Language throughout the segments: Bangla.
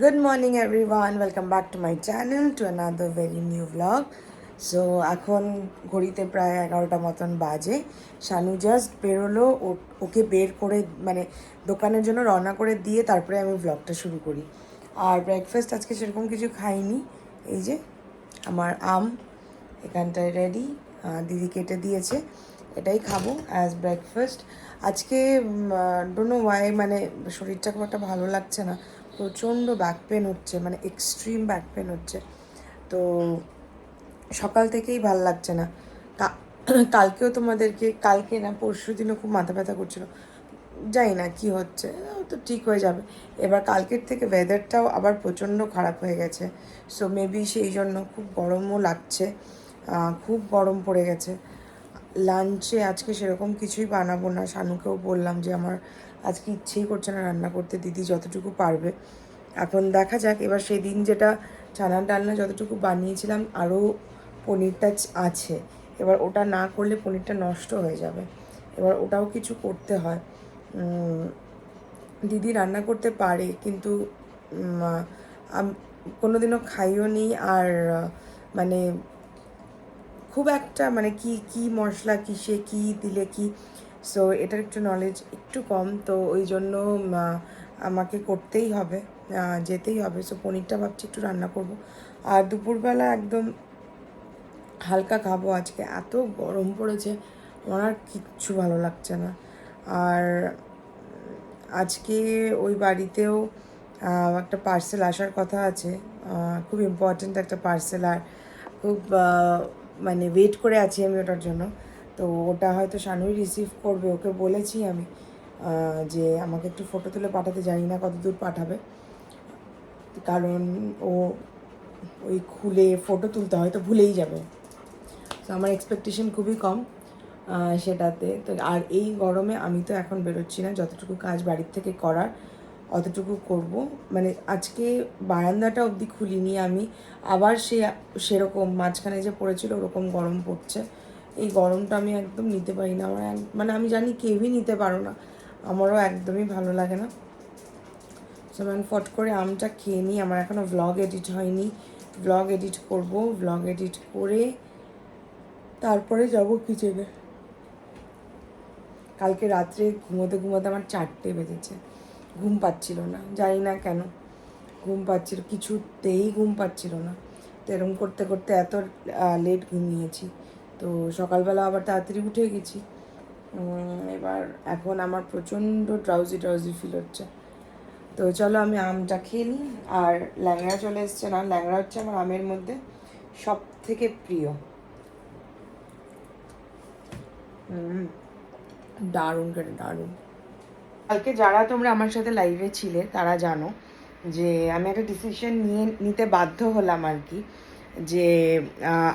Good morning everyone, welcome back to my channel to another very new vlog. So এখন ঘড়িতে প্রায় 11টা মতন বাজে। শানু জাস্ট বেরোলো, ওকে বের করে মানে দোকানের জন্য রওনা করে দিয়ে তারপরে আমি ভ্লগটা শুরু করি। আর ব্রেকফাস্ট আজকে সেরকম কিছু খাইনি। এই যে আমার আম এখানটায় রেডি, দিদি কেটে দিয়েছে, এটাই খাবো অ্যাজ ব্রেকফাস্ট। আজকে ডোন্ট নো ওয়াই মানে শরীরটা খুব একটা ভালো লাগছে না, প্রচণ্ড ব্যাক পেন হচ্ছে, মানে এক্সট্রিম ব্যাক পেন হচ্ছে। তো সকাল থেকেই ভাল লাগছে না। কালকেও তোমাদেরকে, কালকে না পরশু দিনও খুব মাথা ব্যথা করছিল, জানি না কি হচ্ছে, তো ঠিক হয়ে যাবে। এবার কালকের থেকে ওয়েদারটাও আবার প্রচণ্ড খারাপ হয়ে গেছে, সো মেবি সেই জন্য খুব গরমও লাগছে, খুব গরম পড়ে গেছে। লাঞ্চে আজকে সেরকম কিছুই বানাবো না, শানুকেও বললাম যে আমার আজকে ইচ্ছেই করছে না রান্না করতে, দিদি যতটুকু পারবে। এখন দেখা যাক, এবার সেই দিন যেটা চানা ডালনা যতটুকু বানিয়েছিলাম আরও পনিরটা আছে, এবার ওটা না করলে পনিরটা নষ্ট হয়ে যাবে, এবার ওটাও কিছু করতে হয়। দিদি রান্না করতে পারে কিন্তু কোনোদিনও খাইও নি, আর মানে খুব একটা মানে কি কি মশলা কিসে কি দিলে কি, সো এটার একটু নলেজ একটু কম, তো ওই জন্য আমাকে করতেই হবে, যেতেই হবে। সো পনিরটা ভাবছি একটু রান্না করব, আর দুপুরবেলা একদম হালকা খাবো। আজকে এত গরম পড়েছে, আমার আর কিচ্ছু ভালো লাগছে না। আর আজকে ওই বাড়িতেও একটা পার্সেল আসার কথা আছে, খুব ইম্পর্ট্যান্ট একটা পার্সেল, আর খুব মানে ওয়েট করে আছি আমি ওটার জন্য। তো ওটা হয়তো শানুই রিসিভ করবে, ওকে বলেছি আমি যে আমাকে একটু ফটো তুলে পাঠাতে, জানি না কত দূর পাঠাবে, কারণ ও ওই খুলে ফটো তুলতে হয়তো ভুলেই যাবে। তো আমার এক্সপেকটেশন খুবই কম সেটাতে। তো আর এই গরমে আমি তো এখন বেরোচ্ছি না, যতটুকু কাজ বাড়ির থেকে করার অতটুকু করব। মানে আজকে বারান্দাটা অবধি খুলিনি আমি, আবার সেরকম মাঝখানে যে পড়েছিল ওরকম গরম পড়ছে। এই গরমটা আমি একদম নিতে পারি না, আমার মানে আমি জানি কেউই নিতে পারো না, আমারও একদমই ভালো লাগে না। সো আমি ফট করে আমটা খেয়ে নিই, আমার এখনও ভ্লগ এডিট হয়নি, ভ্লগ এডিট করব, ভ্লগ এডিট করে তারপরে যাব কিচেনে। কালকে রাত্রে ঘুমোতে ঘুমোতে আমার 4টে বেজেছে, ঘুম পাচ্ছিল না, জানি না কেন ঘুম পাচ্ছিল, কিছুতেই ঘুম পাচ্ছিল না। তো এরকম করতে করতে এত লেট ঘুমিয়েছি, তো সকালবেলা আবার তাড়াতাড়ি উঠে গেছি। এবার এখন আমার প্রচণ্ড ড্রাউজি ফিল হচ্ছে। তো চলো আমি আমটা খেয়ে নিই। আর ল্যাংড়া চলে এসছে, না ল্যাংড়া হচ্ছে আমার আমের মধ্যে সব থেকে প্রিয়। দারুণ করে দারুণ। কালকে যারা তোমরা আমার সাথে লাইভে ছিলে তারা জানো যে আমি একটা ডিসিশন নিতে বাধ্য হলাম আর কি, যে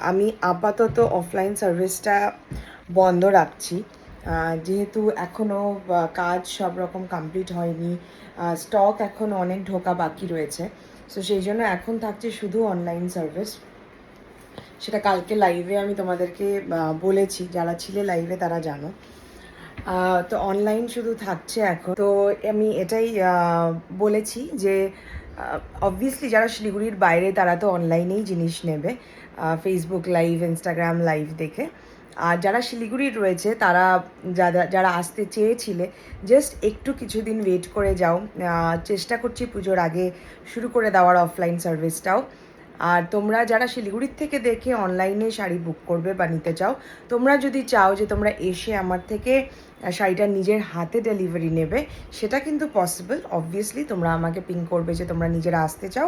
আমি আপাতত অফলাইন সার্ভিসটা বন্ধ রাখছি, যেহেতু এখনও কাজ সব রকম কমপ্লিট হয়নি, স্টক এখনও অনেক ঢোকা বাকি রয়েছে। সো সেই জন্য এখন থাকছে শুধু অনলাইন সার্ভিস। সেটা কালকে লাইভে আমি তোমাদেরকে বলেছি, যারা ছিলে লাইভে তারা জানো। তো অনলাইন শুধু থাকছে এখন। তো আমি এটাই বলেছি যে অবভিয়াসলি যারা শিলিগুড়ির বাইরে তারা তো অনলাইনেই জিনিস নেবে, ফেসবুক লাইভ, ইনস্টাগ্রাম লাইভ দেখে। আর যারা শিলিগুড়ির রয়েছে তারা যারা আসতে চেয়েছিলে, জাস্ট একটু কিছুদিন ওয়েট করে যাও, চেষ্টা করছি পুজোর আগে শুরু করে দেওয়ার অফলাইন সার্ভিসটাও। আর তোমরা যারা শিলিগুড়ির থেকে দেখে অনলাইনে শাড়ি বুক করবে বা নিতে চাও, তোমরা যদি চাও যে তোমরা এসে আমার থেকে শাড়িটা নিজের হাতে ডেলিভারি নেবে, সেটা কিন্তু পসিবল। অবভিয়াসলি তোমরা আমাকে পিং করবে যে তোমরা নিজেরা আসতে চাও,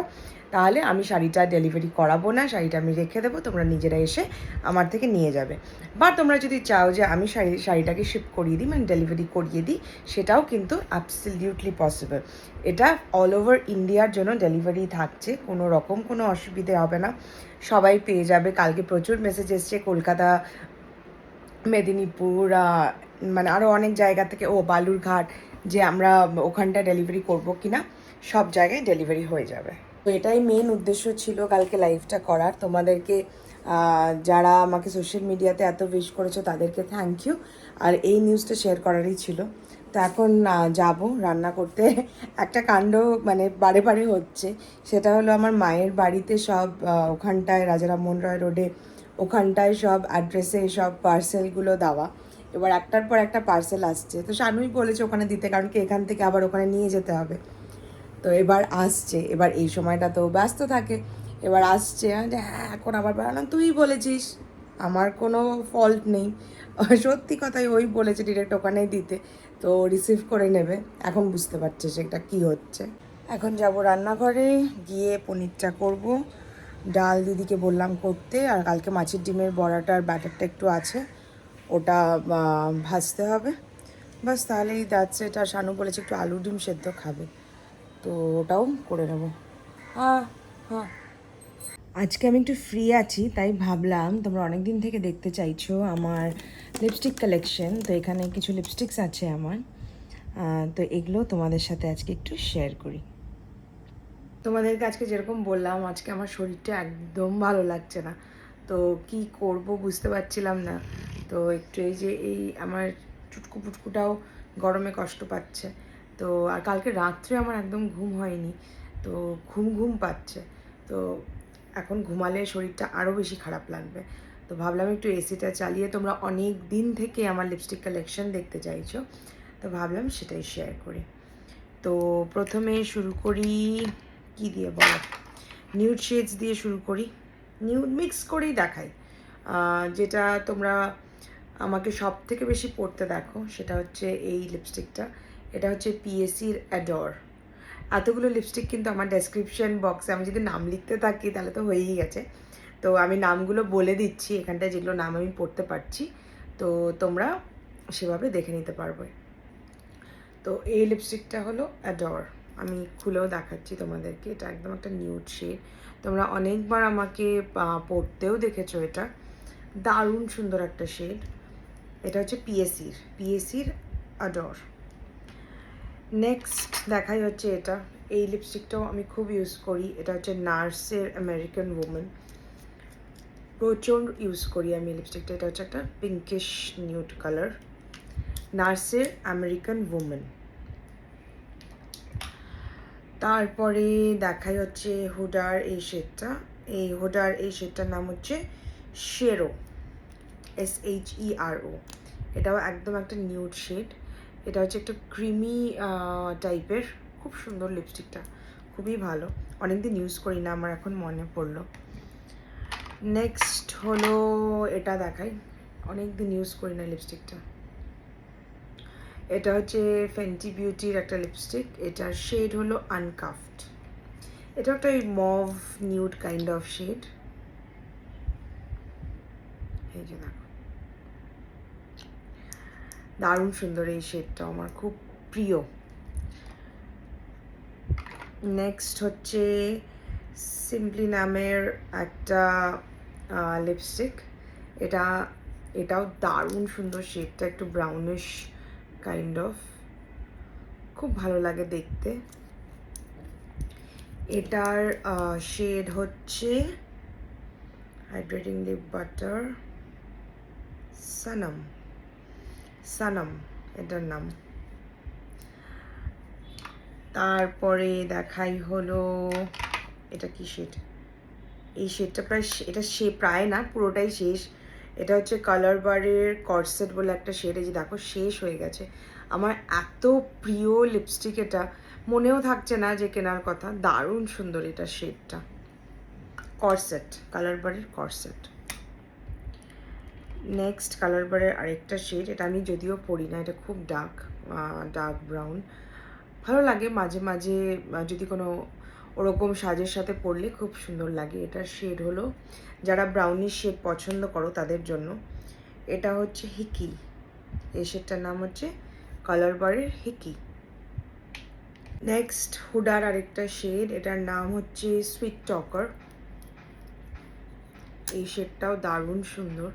তাহলে আমি শাড়িটা ডেলিভারি করাবো না, শাড়িটা আমি রেখে দেবো, তোমরা নিজেরা এসে আমার থেকে নিয়ে যাবে। বা তোমরা যদি চাও যে আমি শাড়িটাকে শিপ করিয়ে দিই, মানে ডেলিভারি করিয়ে দিই, সেটাও কিন্তু অ্যাবসলিউটলি পসিবল। এটা অল ওভার ইন্ডিয়ার জন্য ডেলিভারি থাকছে, কোনো রকম কোনো অসুবিধে হবে না, সবাই পেয়ে যাবে। কালকে প্রচুর মেসেজ এসছে কলকাতা, মেদিনীপুর, মানে আরও অনেক জায়গা থেকে, বালুরঘাট, যে আমরা ওখানটা ডেলিভারি করবো কিনা, সব জায়গায় ডেলিভারি হয়ে যাবে। তো এটাই মেন উদ্দেশ্য ছিল কালকে লাইভটা করার। তোমাদেরকে যারা আমাকে সোশ্যাল মিডিয়াতে এত উইশ করেছো তাদেরকে থ্যাংক ইউ, আর এই নিউজটা শেয়ার করারই ছিল। তো এখন যাব রান্না করতে। একটা কাণ্ড মানে বারে বারে হচ্ছে, সেটা হলো আমার মায়ের বাড়িতে সব ওখানটায় রাজা রামমোহন রয় রোডে ওখানটায় সব অ্যাড্রেসে সব পার্সেলগুলো দেওয়া। এবার একটার পর একটা পার্সেল আসছে, তো শানুই বলেছে ওখানে দিতে, কারণ কি এখান থেকে আবার ওখানে নিয়ে যেতে হবে। তো এবার আসছে, এবার এই সময়টা তো ব্যস্ত থাকে, এবার আসছে যে হ্যাঁ এখন আবার বেড়ালাম, তুই বলেছিস, আমার কোনো ফল্ট নেই। সত্যি কথাই ওই বলেছে ডিরেক্ট ওখানেই দিতে, তো রিসিভ করে নেবে। এখন বুঝতে পারছে সেটা কি হচ্ছে। এখন যাব রান্নাঘরে, গিয়ে পনিরটা করব। ডাল দিদিকে বললাম করতে, আর কালকে মাছের ডিমের বড়াটার ব্যাটারটা একটু আছে, ওটা ভাজতে হবে। বাস তাহলেই যাচ্ছে। এটা শানু বলেছে একটু আলু ডিম সেদ্ধ খাবে, তো ওটাও করে নেবো। হ্যাঁ হ্যাঁ, আজকে আমি একটু ফ্রি আছি, তাই ভাবলাম তোমরা অনেক দিন থেকে দেখতে চাইছো আমার লিপস্টিক কালেকশন। তো এখানে কিছু লিপস্টিক্স আছে আমার, তো এগুলো তোমাদের সাথে আজকে একটু শেয়ার করি। তোমাদেরকে আজকে যেরকম বললাম, আজকে আমার শরীরটা একদম ভালো লাগছে না, তো কি করব বুঝতে পারছিলাম না। তো একটু এই আমার চুটকু পুটকুটাও গরমে কষ্ট পাচ্ছে। তো আর কালকে রাত্রে আমার একদম ঘুম হয়নি, তো ঘুম ঘুম পাচ্ছে। তো এখন ঘুমালে শরীরটা আরও বেশি খারাপ লাগবে। তো ভাবলাম একটু এসিটা চালিয়ে, তোমরা অনেক দিন থেকে আমার লিপস্টিক কালেকশন দেখতে চাইছো, তো ভাবলাম সেটাই শেয়ার করি। তো প্রথমে শুরু করি কি দিয়ে বলো, নিউড শেডস দিয়ে শুরু করি। নিউড মিক্স করেই দেখাই, যেটা তোমরা আমাকে সব থেকে বেশি পড়তে দেখো সেটা হচ্ছে এই লিপস্টিকটা। এটা হচ্ছে পিএসির অ্যাডোর। এতগুলো লিপস্টিক কিন্তু আমার ডেসক্রিপশন বক্সে, আমি যদি নাম লিখতে থাকি তাহলে তো হয়েই গেছে। তো আমি নামগুলো বলে দিচ্ছি এখানটায়, যেগুলো নাম আমি পড়তে পারছি, তো তোমরা সেভাবে দেখে নিতে পারবে। তো এই লিপস্টিকটা হলো অ্যাডোর, আমি খুলেও দেখাচ্ছি তোমাদেরকে। এটা একদম একটা নিউড শেড, তোমরা অনেকবার আমাকে পড়তেও দেখেছো। এটা দারুণ সুন্দর একটা শেড। এটা হচ্ছে পিএসির অ্যাডোর। নেক্সট দেখাই হচ্ছে এটা, এই লিপস্টিকটাও আমি খুব ইউজ করি। এটা হচ্ছে নার্সের আমেরিকান ওমেন, প্রচুর ইউজ করি আমি লিপস্টিকটা। এটা হচ্ছে একটা পিঙ্কিশ নিউড কালার, নার্সের আমেরিকান ওমেন। তারপরে দেখাই হচ্ছে হুডার এই শেডটা। হুডার এই শেডটার নাম হচ্ছে শেরো, SHERO। এটাও একদম একটা নিউড শেড। এটা হচ্ছে একটা ক্রিমি টাইপের, খুব সুন্দর লিপস্টিকটা, খুবই ভালো। অনেকদিন ইউজ করি না, আমার এখন মনে পড়লো। নেক্সট হলো এটা দেখাই, অনেকদিন ইউজ করি না লিপস্টিকটা। এটা হচ্ছে ফেন্টি বিউটির একটা লিপস্টিক, এটার শেড হলো আনকাফড। এটা একটা mauve nude kind of shade. এই যে দেখো, দারুণ সুন্দর এই শেডটা, আমার খুব প্রিয়। নেক্সট হচ্ছে সিম্পলি নামের একটা লিপস্টিক। এটাও দারুণ সুন্দর শেডটা, একটু ব্রাউনিশ কাইন্ড অফ, খুব ভালো লাগে দেখতে। এটার শেড হচ্ছে হাইড্রেটিং লিপ বাটার সানাম এটার নাম। তারপরে দেখাই হলো এটা কি শেড, এই শেডটা প্রায় না পুরোটাই শেষ। এটা হচ্ছে কালার বারের কর্সেট বলে একটা শেড, এই যে দেখো শেষ হয়ে গেছে। আমার এত প্রিয় লিপস্টিক, এটা মনেও থাকছে না যে কেনার কথা। দারুণ সুন্দর এটা শেডটা, কর্সেট, কালার বারের কর্সেট। নেক্সট কালার বারের আরেকটা শেড, এটা আমি যদিও পরি না, এটা খুব ডার্ক ব্রাউন, ভালো লাগে মাঝে মাঝে যদি কোনো ওরকম সাজের সাথে পরলে খুব সুন্দর লাগে। এটার শেড হলো, যারা ব্রাউনিশ শেড পছন্দ করো তাদের জন্য, এটা হচ্ছে হিকি। এই শেডটার নাম হচ্ছে কালার বারের হিকি। নেক্সট হুডার আরেকটা শেড, এটার নাম হচ্ছে সুইট টকার। এই শেডটাও দারুণ সুন্দর।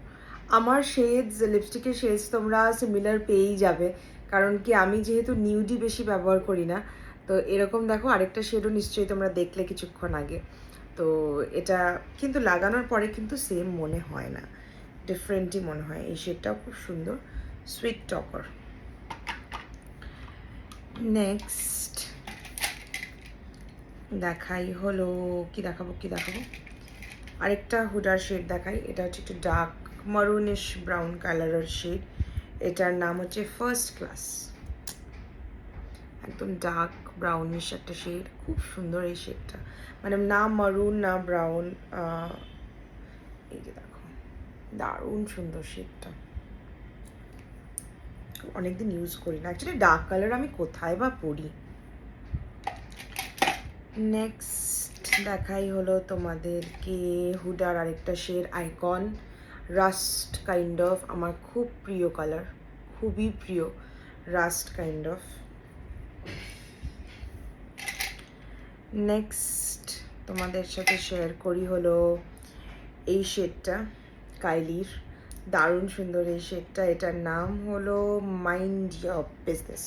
আমার শেডস, লিপস্টিকের শেডস তোমরা সিমিলার পেয়েই যাবে, কারণ কি আমি যেহেতু নিউডি বেশি ব্যবহার করি না। তো এরকম দেখো আরেকটা শেডও নিশ্চয়ই তোমরা দেখলে কিছুক্ষণ আগে। তো এটা কিন্তু লাগানোর পরে কিন্তু সেম মনে হয় না, ডিফারেন্টই মনে হয়। এই শেডটাও খুব সুন্দর, সুইট টকার। নেক্সট দেখাই হলো, কি দেখাবো আরেকটা হুডার শেড দেখাই। এটা হচ্ছে একটু ডার্ক মারুনিশ ব্রাউন কালারের শেড। এটার নাম হচ্ছে ফার্স্ট ক্লাস। একদম ডার্ক ব্রাউনিশ একটা শেড, খুব সুন্দর এই শেডটা, মানে না মারুন না ব্রাউন। এই যে দেখো, দারুণ সুন্দর শেডটা, অনেকদিন ইউজ করি না অ্যাকচুয়ালি। ডার্ক কালার আমি কোথায় বা পরি। নেক্সট দেখাই হলো তোমাদেরকে হুডার আরেকটা shade, icon rust kind of. আমার খুব প্রিয় কালার, খুবই প্রিয়, রাস্ট কাইন্ড অফ। নেক্সট তোমাদের সাথে শেয়ার করি হলো এই শেডটা, কাইলির, দারুণ সুন্দর এই শেডটা। এটার নাম হলো মাইন্ড ইয়োর বিজনেস।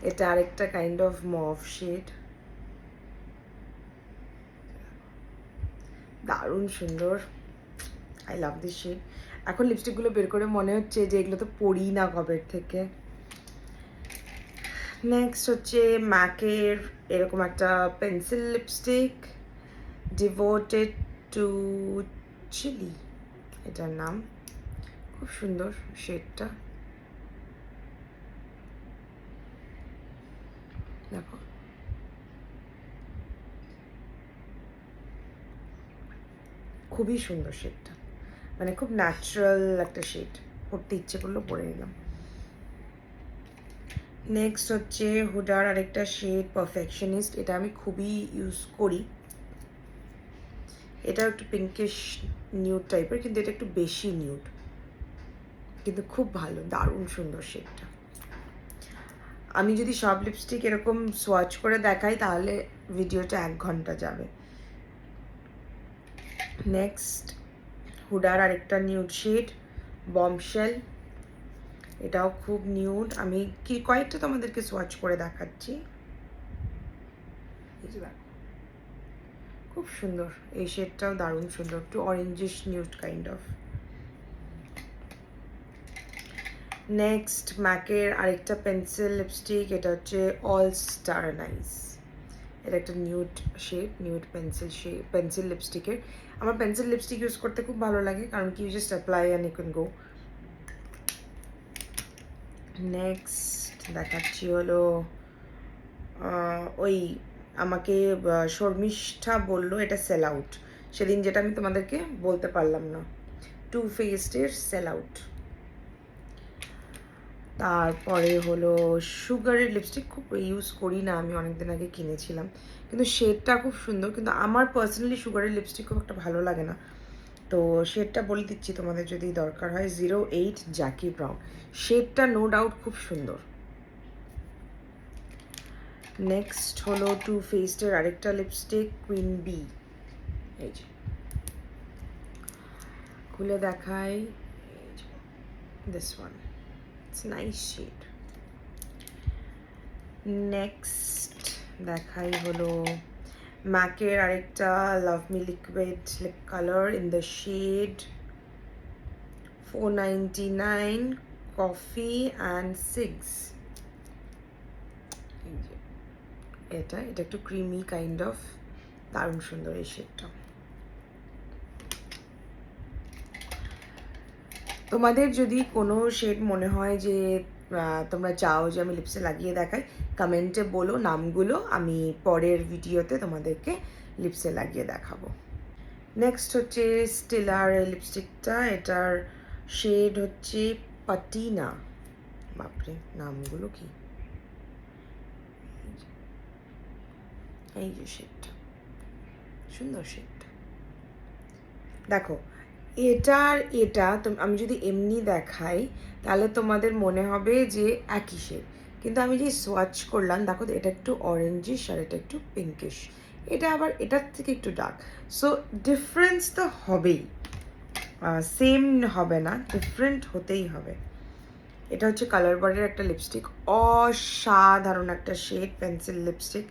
এটা আরেকটা কাইন্ড অফ মভ শেড, দারুণ সুন্দর। I love this shade. এখন লিপস্টিকগুলো বের করে মনে হচ্ছে যে এগুলো তো পরি না কবের থেকে। নেক্সট হচ্ছে ম্যাকের এরকম একটা pencil lipstick, devoted to chili এটার নাম, খুব সুন্দর শেডটা, দেখো খুবই সুন্দর শেডটা, মানে খুব ন্যাচারাল একটা শেড, পড়তে ইচ্ছে করলো পরে নিলাম। নেক্সট হচ্ছে হুডার আরেকটা শেড পারফেকশনিস্ট। এটা আমি খুবই ইউজ করি। এটা একটু পিঙ্কিশ নিউড টাইপের, কিন্তু এটা একটু বেশি নিউড, কিন্তু খুব ভালো, দারুণ সুন্দর শেডটা। আমি যদি সব লিপস্টিক এরকম সোয়াচ করে দেখাই তাহলে ভিডিওটা 1 ঘন্টা যাবে। নেক্সট হুডার আরেকটা নিউড শেড, বমশেল। এটাও খুব নিউড, আমি কি কয়েকটা তোমাদেরকে সোয়াচ করে দেখাচ্ছি। খুব সুন্দর এই শেডটাও, দারুণ সুন্দর, একটু orangish nude kind of. Next ম্যাকের আরেকটা পেন্সিল লিপস্টিক, এটা হচ্ছে অল স্টার নাইস। এটা একটা নিউড শেড, নিউড পেন্সিল লিপস্টিকের। আমার পেন্সিল লিপস্টিক ইউজ করতে খুব ভালো লাগে, কারণ কি you just apply and you can go. Next দেখাচ্ছি হলো ওই আমাকে শর্মিষ্ঠা বললো এটা সেল আউট, সেদিন যেটা আমি তোমাদেরকে বলতে পারলাম না, টু ফেসডের সেল আউট। তারপরে হলো সুগারের লিপস্টিক, খুব ইউজ করি না আমি, অনেকদিন আগে কিনেছিলাম, কিন্তু শেডটা খুব সুন্দর, কিন্তু আমার পার্সোনালি সুগারের লিপস্টিক খুব একটা ভালো লাগে না, তো শেডটা বলে দিচ্ছি তোমাদের যদি দরকার হয়, 08 জ্যাকি ব্রাউন। শেডটা নো ডাউট খুব সুন্দর। নেক্সট হলো টু ফেসডের আরেকটা লিপস্টিক, কুইন বি। এই যে খুলে দেখাই, this one, it's nice shade. Next দেখাই হলো ম্যাকের আরেকটা love me liquid lip colour in the shade 499 coffee and six. এটা একটু ক্রিমি কাইন্ড অফ, দারুণ সুন্দর এই শেডটা। তোমাদের যদি কোনো শেড মনে হয় যে তোমরা চাও যে আমি লিপসে লাগিয়ে দেখাই, কমেন্টে বলো নামগুলো, আমি পরের ভিডিওতে তোমাদেরকে লিপসে লাগিয়ে দেখাবো। নেক্সট হচ্ছে স্টিলার লিপস্টিকটা, এটার শেড হচ্ছে পাটিনা। বাপরে নামগুলো কি, এই যে শেডটা, সুন্দর শেডটা দেখো। এটার এটা আমি যদি এমনি দেখাই তাহলে তোমাদের মনে হবে যে একই শেড, কিন্তু আমি যে সোয়াচ করলাম দেখো, এটা একটু অরেঞ্জিশ আর এটা একটু পিঙ্কিশ, এটা আবার এটার থেকে একটু ডার্ক, সো ডিফারেন্স তো হবেই, সেম হবে না, ডিফারেন্ট হতেই হবে। এটা হচ্ছে কালার বারের একটা লিপস্টিক, অসাধারণ একটা শেড পেন্সিল লিপস্টিক।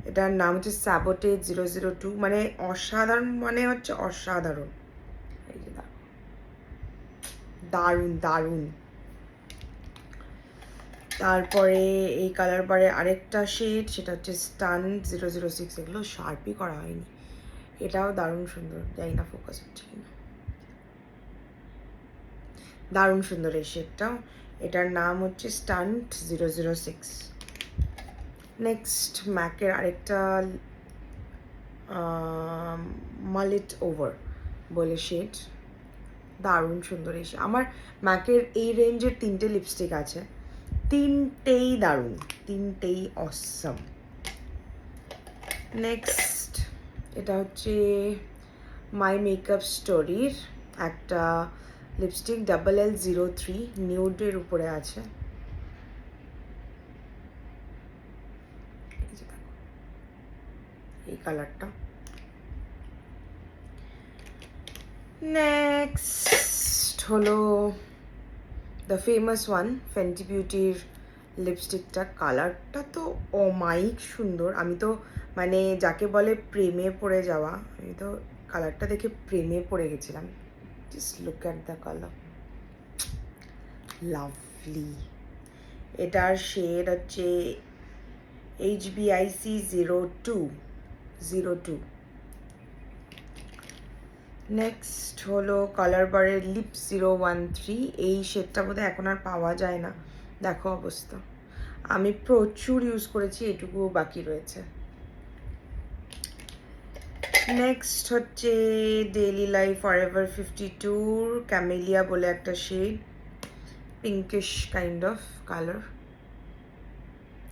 এটার নাম হচ্ছে স্যাবোটেজ 002, মানে অসাধারণ, মানে হচ্ছে অসাধারণ। এই যে দারুণ দারুণ। তারপরে এই কালার বারে আরেকটা শেড, সেটা হচ্ছে স্টান 006। এগুলো শার্পই করা হয়নি। এটাও দারুণ সুন্দর, জানি না ফোকাস হচ্ছে কিনা। দারুণ সুন্দর এই শেডটাও। এটার নাম হচ্ছে স্টান্ট 006। নেক্সট ম্যাকের আরেকটা মালিট ওভার বলে শেড, দারুণ সুন্দর এই আমার ম্যাকের এই রেঞ্জের 3টে লিপস্টিক আছে, 3টেই দারুণ, 3টেই অসম। নেক্সট এটা হচ্ছে মাই মেকআপ স্টোরির একটা লিপস্টিক LL03 নিউডের উপরে আছে। এই কালারটা। নেক্সট হলো দ্য ফেমাস ওয়ান ফেন্টি বিউটির লিপস্টিকটা। কালারটা তো অমায়িক সুন্দর। আমি তো মানে যাকে বলে প্রেমে পড়ে যাওয়া, আমি তো কালারটা দেখে প্রেমে পড়ে গেছিলাম। Just look at the colour, lovely. এটার শেড হচ্ছে HBIC 02। নেক্সট হলো কালার বারের লিপ 013। এই শেডটা বোধহয় এখন আর পাওয়া যায় না, দেখো অবস্থা। আমি প্রচুর ইউজ করেছি, এটুকুও বাকি রয়েছে। নেক্সট হচ্ছে ডেইলি লাইফ ফরএভার 52 ক্যামেলিয়া বলে একটা shade, pinkish kind of colour,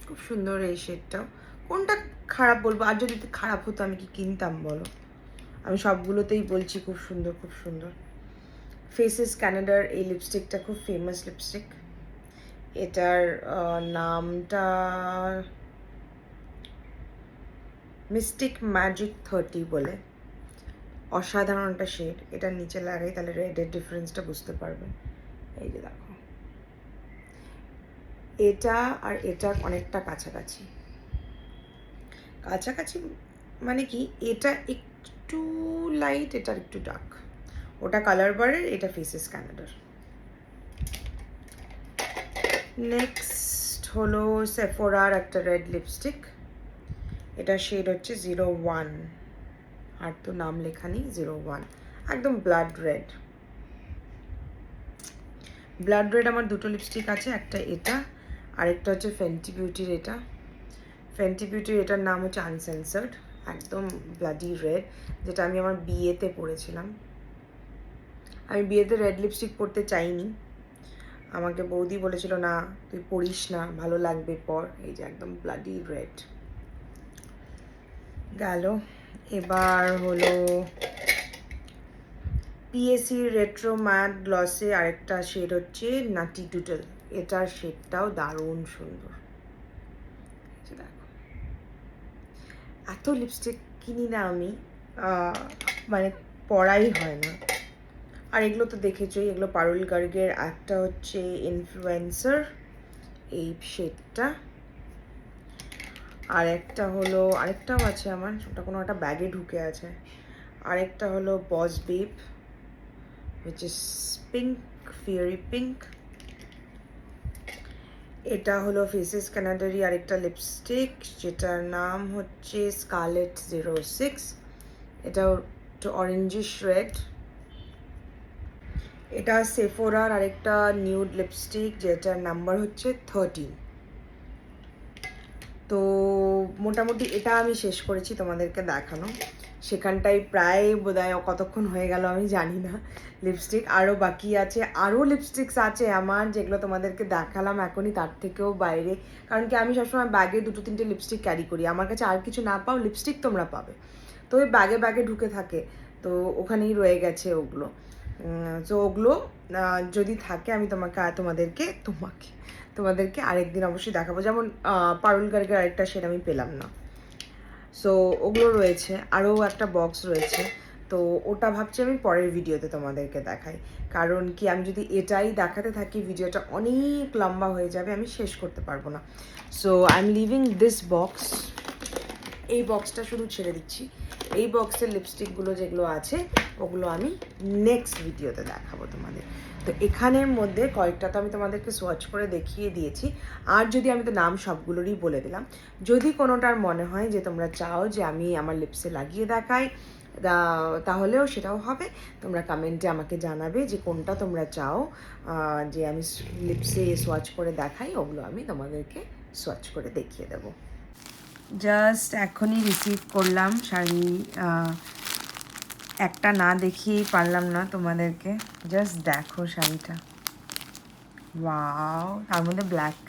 খুব সুন্দর এই শেডটাও। কোনটা খারাপ বলবো? আর যদি খারাপ হতো আমি কি কিনতাম বলো? আমি সবগুলোতেই বলছি খুব সুন্দর, খুব সুন্দর। ফেসেস কানাডার এই লিপস্টিকটা খুব ফেমাস লিপস্টিক। এটার নামটা মিস্টিক ম্যাজিক 30 বলে। অসাধারণ একটা শেড। এটা নিচে লাগাই তাহলে রেডের ডিফারেন্সটা বুঝতে পারবে। এই যে দেখো, এটা আর এটা অনেকটা কাছাকাছি। কাছাকাছি মানে কি, এটা একটু লাইট, এটা একটু ডার্ক। ওটা কালার বারের, এটা ফেসেস কানাডার। নেক্সট হলো সেফোরার একটা রেড লিপস্টিক। এটা শেড হচ্ছে 01, আর তো নাম লেখা নেই, 01, একদম ব্লাড রেড। ব্লাড রেড আমার দুটো লিপস্টিক আছে, একটা এটা, আরেকটা হচ্ছে ফেন্টি বিউটির এটা। ফেন্টি বিউটির এটার নাম হচ্ছে আনসেন্সার্ড, একদম ব্লাডি রেড, যেটা আমি আমার বিয়েতে পরেছিলাম। আমি বিয়েতে রেড লিপস্টিক পরতে চাইনি, আমাকে বৌদি বলেছিল না তুই পরিস না, ভালো লাগবে পর। এই যে একদম ব্লাডি রেড গেল। এবার হলো পিএসি রেট্রো ম্যাট গ্লসে আরেকটা শেড হচ্ছে নাটি টুটল। এটার শেডটাও দারুণ সুন্দর। দেখো, এত লিপস্টিক কিনি না আমি, মানে পরাই হয় না। আর এগুলো তো দেখেছোই, এগুলো পারুল গার্গের একটা হচ্ছে ইনফ্লুয়েন্সার এই শেডটা, আর একটা হলো, আরেকটাও আছে আমার, ওটা কোনো একটা ব্যাগে ঢুকে আছে। আরেকটা হলো বস babe which is pink, fiery pink। এটা হলো ফেসেস কানাডারি আরেকটা লিপস্টিক, যেটার নাম হচ্ছে স্কারলেট 06। এটাও একটু অরেঞ্জিশ রেড। এটা সেফোরার আরেকটা নিউড লিপস্টিক, যেটার নাম্বার হচ্ছে 13। তো মোটামুটি এটা আমি শেষ করেছি তোমাদেরকে দেখানো। সেখানটাই প্রায় বোধহয় কতক্ষণ হয়ে গেল আমি জানি না। লিপস্টিক আরও বাকি আছে, আরও লিপস্টিক্স আছে আমার, যেগুলো তোমাদেরকে দেখালাম এখনই, তার থেকেও বাইরে। কারণ কি আমি সবসময় ব্যাগে 2-3টে লিপস্টিক ক্যারি করি, আমার কাছে আর কিছু না পাও লিপস্টিক তোমরা পাবে। তো ওই ব্যাগে ব্যাগে ঢুকে থাকে, তো ওখানেই রয়ে গেছে ওগুলো। তো ওগুলো যদি থাকে আমি তোমাদেরকে আরেকদিন অবশ্যই দেখাবো। যেমন পারুল গার্গের আরেকটা সেটা আমি পেলাম না, সো ওগুলো রয়েছে। আরও একটা বক্স রয়েছে, তো ওটা ভাবছি আমি পরের ভিডিওতে তোমাদেরকে দেখাই। কারণ কি আমি যদি এটাই দেখাতে থাকি ভিডিওটা অনেক লম্বা হয়ে যাবে, আমি শেষ করতে পারবো না। So I am living this box এই বক্সটা শুধু ছেড়ে দিচ্ছি। এই বক্সের লিপস্টিকগুলো যেগুলো আছে ওগুলো আমি নেক্সট ভিডিওতে দেখাবো তোমাদের। তো এখানের মধ্যে কয়েকটা তো আমি তোমাদেরকে সোয়াচ করে দেখিয়ে দিয়েছি, আর যদি আমি তো নাম সবগুলোরই বলে দিলাম। যদি কোনোটার মনে হয় যে তোমরা চাও যে আমি আমার লিপসে লাগিয়ে দেখাই, তাহলেও সেটাও হবে। তোমরা কমেন্টে আমাকে জানাবে যে কোনটা তোমরা চাও যে আমি লিপসে সোয়াচ করে দেখাই, ওগুলো আমি তোমাদেরকে সোয়াচ করে দেখিয়ে দেবো। জাস্ট এখনই রিসিভ করলাম শাড়ি, একটা না দেখিয়েই পারলাম না তোমাদেরকে। জাস্ট দেখো শাড়িটা, ওয়াও, তার মধ্যে ব্ল্যাক,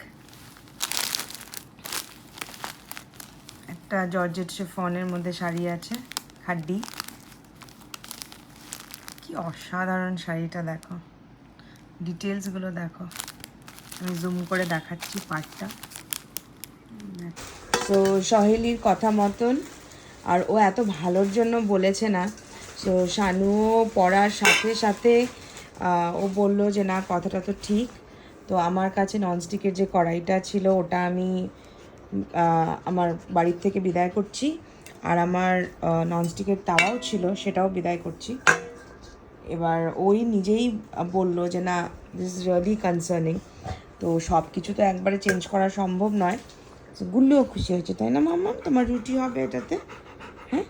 একটা জর্জেট শিফনের মধ্যে শাড়ি আছে, হাড্ডি। কি অসাধারণ শাড়িটা, দেখো ডিটেলসগুলো দেখো, আমি জুম করে দেখাচ্ছি পার্টটা। তো সহেলির কথা মতন, আর ও এত ভালোর জন্য বলেছে না, তো শানুও পড়ার সাথে সাথে ও বলল যে না কথাটা তো ঠিক। তো আমার কাছে ননস্টিকের যে কড়াইটা ছিল ওটা আমি আমার বাড়ির থেকে বিদায় করছি, আর আমার ননস্টিকের তাওয়াও ছিল সেটাও বিদায় করছি। এবার ওই নিজেই বলল যে না, দিস ইজ রিয়েলি কনসার্নিং। তো সব কিছু তো একবারে চেঞ্জ করা সম্ভব নয়। গুল্লুও খুশি হয়েছে, তাই না মাম্মা? তোমার রুটি হবে এটাতে, হ্যাঁ?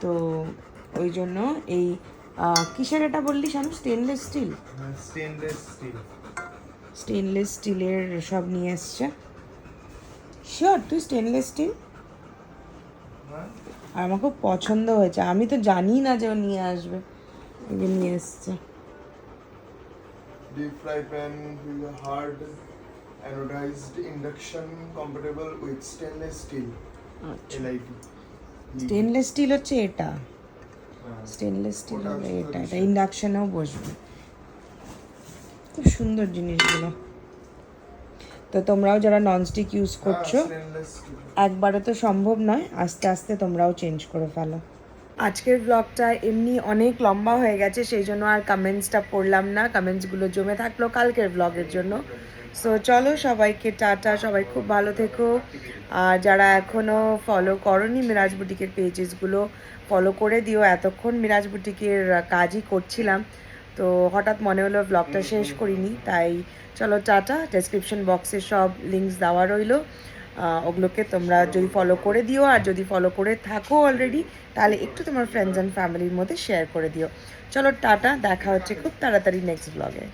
তো ওই জন্য এই কিসের এটা বললি শানু? স্টেনলেস স্টিল, স্টেনলেস স্টিলের সব নিয়ে এসছে। শিওর তুই স্টেনলেস স্টিল? আর আমার খুব পছন্দ হয়েছে, আমি তো জানি না যে ও নিয়ে আসবে, নিয়ে এসছে। Deep fry pan with a hard anodized induction compatible with stainless steel. LIT. Stainless steel হচ্ছে এটা, স্টেনলেস স্টিল এটা, এটা ইন্ডাকশনেও বসবে। খুব সুন্দর জিনিসগুলো। তো তোমরাও যারা ননস্টিক ইউজ করছো, একবারে তো সম্ভব নয়, আস্তে আস্তে তোমরাও চেঞ্জ করে ফেলো। আজকের ব্লগটা এমনি অনেক লম্বা হয়ে গেছে, সেই জন্য আর কমেন্টসটা পড়লাম না, কমেন্টসগুলো জমে থাকলো কালকের ব্লগের জন্য। সো চলো, সবাইকে টাটা, সবাই খুব ভালো থেকো। আর যারা এখনও ফলো করোনি মিরাজ বুটিকের পেজেসগুলো ফলো করে দিও। এতক্ষণ মিরাজ বুটিকের কাজই করছিলাম, তো হঠাৎ মনে হলো ব্লগটা শেষ করিনি, তাই চলো টাটা। ডেসক্রিপশন বক্সে সব লিঙ্কস দেওয়া রইলো, ওগুলোকে তোমরা যদি ফলো করে দিও, আর যদি ফলো করে থাকো অলরেডি তাহলে একটু তোমার ফ্রেন্ডস অ্যান্ড ফ্যামিলির মধ্যে শেয়ার করে দিও। চলো টাটা, দেখা হচ্ছে খুব তাড়াতাড়ি নেক্সট ব্লগে।